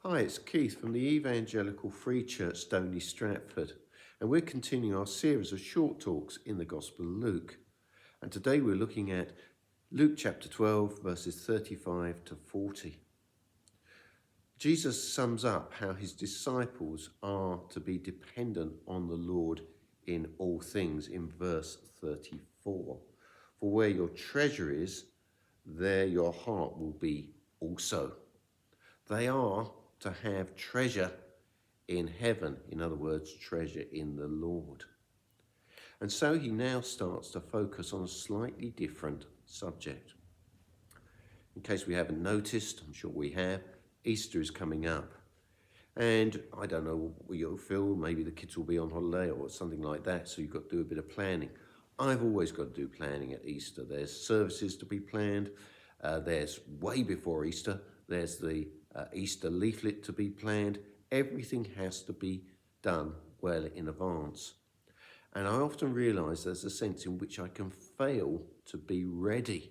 Hi, it's Keith from the Evangelical Free Church, Stony Stratford, and we're continuing our series of short talks in the Gospel of Luke. And today we're looking at Luke chapter 12, verses 35 to 40. Jesus sums up how his disciples are to be dependent on the Lord in all things in verse 34. For where your treasure is, there your heart will be also. They are to have treasure in heaven, in other words, treasure in the Lord. And so he now starts to focus on a slightly different subject. In case we haven't noticed, I'm sure we have, Easter is coming up. And I don't know what you'll feel, maybe the kids will be on holiday or something like that, so you've got to do a bit of planning. I've always got to do planning at Easter. There's services to be planned. There's way before Easter, there's the Easter leaflet to be planned. Everything has to be done well in advance. And I often realise there's a sense in which I can fail to be ready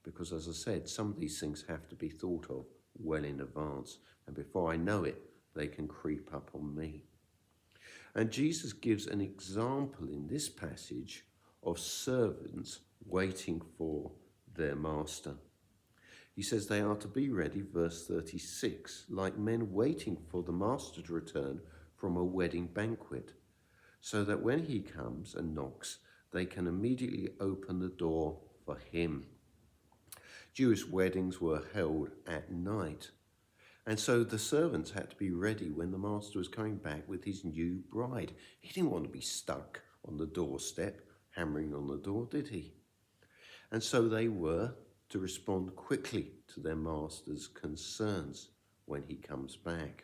because, as I said, some of these things have to be thought of well in advance. And before I know it, they can creep up on me. And Jesus gives an example in this passage of servants waiting for their master. He says they are to be ready, verse 36, like men waiting for the master to return from a wedding banquet, so that when he comes and knocks, they can immediately open the door for him. Jewish weddings were held at night, and so the servants had to be ready when the master was coming back with his new bride. He didn't want to be stuck on the doorstep, hammering on the door, did he? And so they were to respond quickly to their master's concerns when he comes back.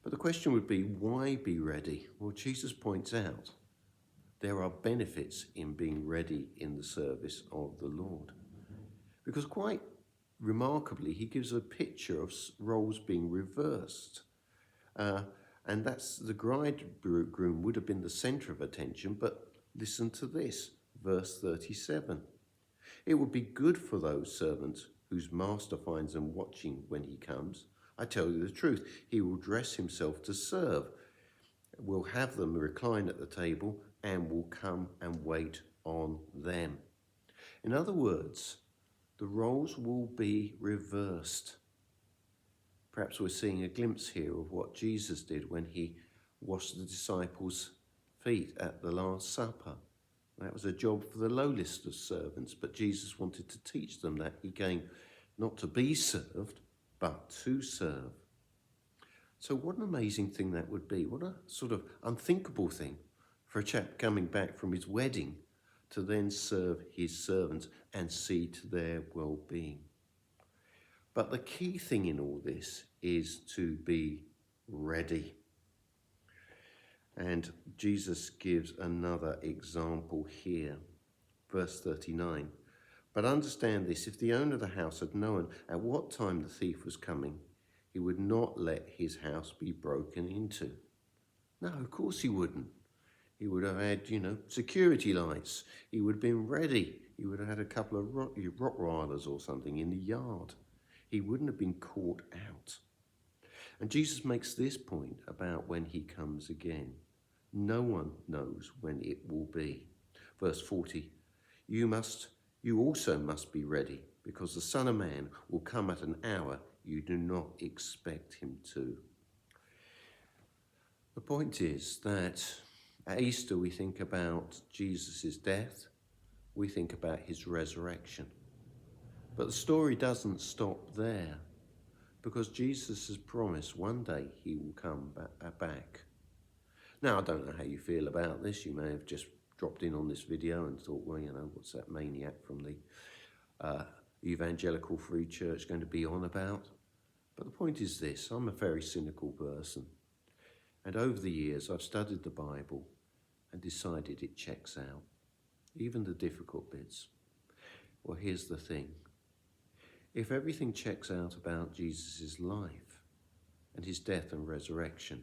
But the question would be, why be ready? Well, Jesus points out there are benefits in being ready in the service of the Lord. Because quite remarkably, he gives a picture of roles being reversed. And that's the bridegroom would have been the centre of attention, but listen to this, verse 37. It would be good for those servants whose master finds them watching when he comes. I tell you the truth, he will dress himself to serve, will have them recline at the table, and will come and wait on them. In other words, the roles will be reversed. Perhaps we're seeing a glimpse here of what Jesus did when he washed the disciples' feet at the Last Supper. That was a job for the lowest of servants, but Jesus wanted to teach them that he came not to be served, but to serve. So what an amazing thing that would be. What a sort of unthinkable thing for a chap coming back from his wedding to then serve his servants and see to their well-being. But the key thing in all this is to be ready. And Jesus gives another example here, verse 39. But understand this, if the owner of the house had known at what time the thief was coming, he would not let his house be broken into. No, of course he wouldn't. He would have had, security lights. He would have been ready. He would have had a couple of Rottweilers or something in the yard. He wouldn't have been caught out. And Jesus makes this point about when he comes again. No one knows when it will be. Verse 40, you also must be ready, because the Son of Man will come at an hour you do not expect him to. The point is that at Easter we think about Jesus' death, we think about his resurrection. But the story doesn't stop there, because Jesus has promised one day he will come back. Now, I don't know how you feel about this. You may have just dropped in on this video and thought, well, what's that maniac from the Evangelical Free Church going to be on about? But the point is this, I'm a very cynical person. And over the years, I've studied the Bible and decided it checks out, even the difficult bits. Well, here's the thing. If everything checks out about Jesus' life and his death and resurrection,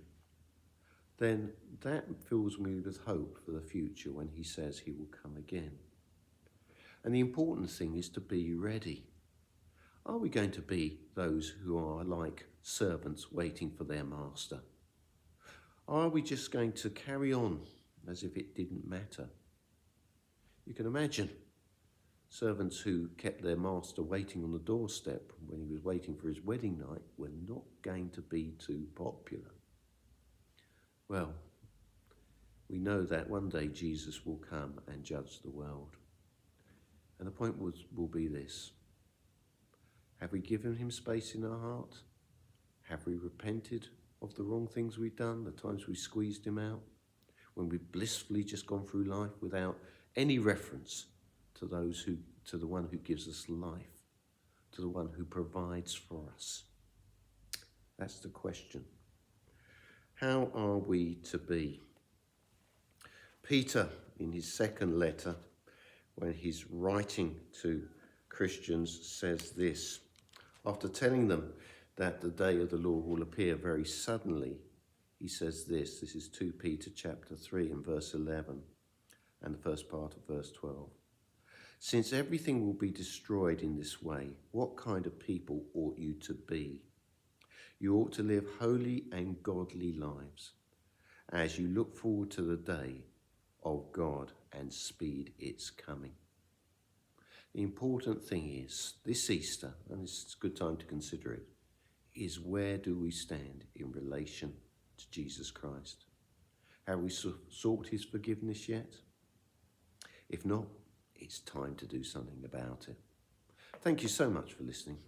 then that fills me with hope for the future when he says he will come again. And the important thing is to be ready. Are we going to be those who are like servants waiting for their master? Are we just going to carry on as if it didn't matter? You can imagine servants who kept their master waiting on the doorstep when he was waiting for his wedding night were not going to be too popular. Well, we know that one day Jesus will come and judge the world. And the point will be this. Have we given him space in our heart? Have we repented of the wrong things we've done, the times we squeezed him out, when we've blissfully just gone through life without any reference to the one who gives us life, to the one who provides for us? That's the question. How are we to be? Peter, in his second letter, when he's writing to Christians, says this. After telling them that the day of the Lord will appear very suddenly, he says this. This is 2 Peter chapter 3 and verse 11 and the first part of verse 12. Since everything will be destroyed in this way, what kind of people ought you to be? You ought to live holy and godly lives as you look forward to the day of God and speed its coming. The important thing is, this Easter, and it's a good time to consider it, is where do we stand in relation to Jesus Christ? Have we sought his forgiveness yet? If not, it's time to do something about it. Thank you so much for listening.